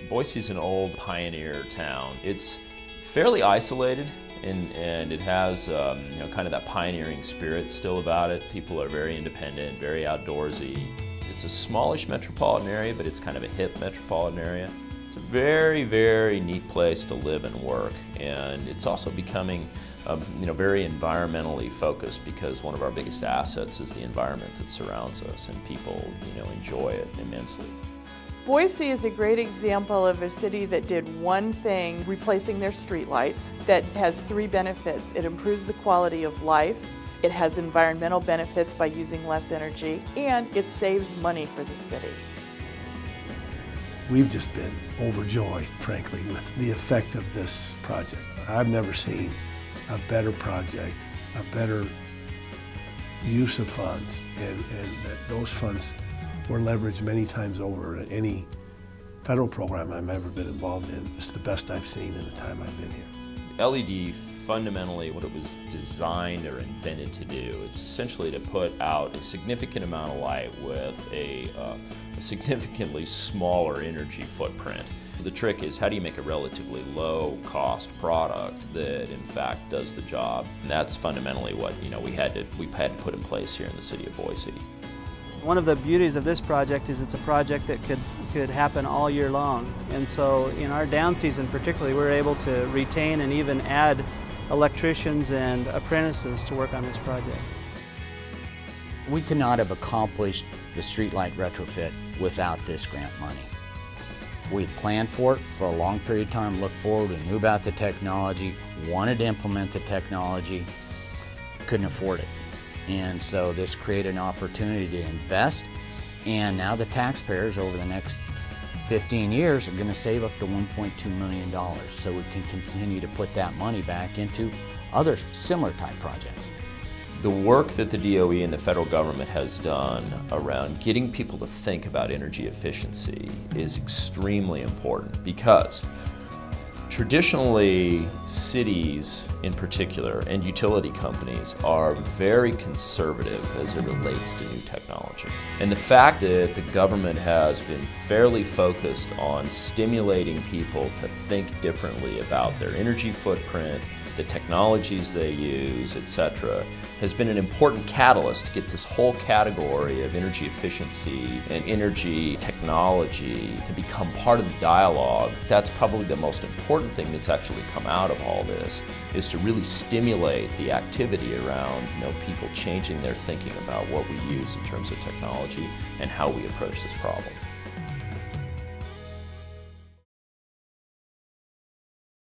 Boise is an old pioneer town. It's fairly isolated and it has kind of that pioneering spirit still about it. People are very independent, very outdoorsy. It's a smallish metropolitan area, but it's kind of a hip metropolitan area. It's a very, very neat place to live and work, and it's also becoming very environmentally focused because one of our biggest assets is the environment that surrounds us, and people enjoy it immensely. Boise is a great example of a city that did one thing, replacing their streetlights, that has three benefits. It improves the quality of life, it has environmental benefits by using less energy, and it saves money for the city. We've just been overjoyed, frankly, with the effect of this project. I've never seen a better project, a better use of funds, and that those funds were leveraged many times over at any federal program I've ever been involved in. It's the best I've seen in the time I've been here. LED, fundamentally what it was designed or invented to do, it's essentially to put out a significant amount of light with a significantly smaller energy footprint. The trick is, how do you make a relatively low-cost product that in fact does the job? And that's fundamentally what we've had to put in place here in the city of Boise. One of the beauties of this project is it's a project that could happen all year long. And so in our down season particularly, we're able to retain and even add electricians and apprentices to work on this project. We could not have accomplished the streetlight retrofit without this grant money. We had planned for it for a long period of time, looked forward, we knew about the technology, wanted to implement the technology, couldn't afford it. And so this created an opportunity to invest, and now the taxpayers over the next 15 years are going to save up to $1.2 million, so we can continue to put that money back into other similar type projects. The work that the DOE and the federal government has done around getting people to think about energy efficiency is extremely important, because traditionally cities in particular and utility companies are very conservative as it relates to new technology. And the fact that the government has been fairly focused on stimulating people to think differently about their energy footprint, the technologies they use, etc., has been an important catalyst to get this whole category of energy efficiency and energy technology to become part of the dialogue. That's probably the most important thing that's actually come out of all this, is to really stimulate the activity around people changing their thinking about what we use in terms of technology and how we approach this problem.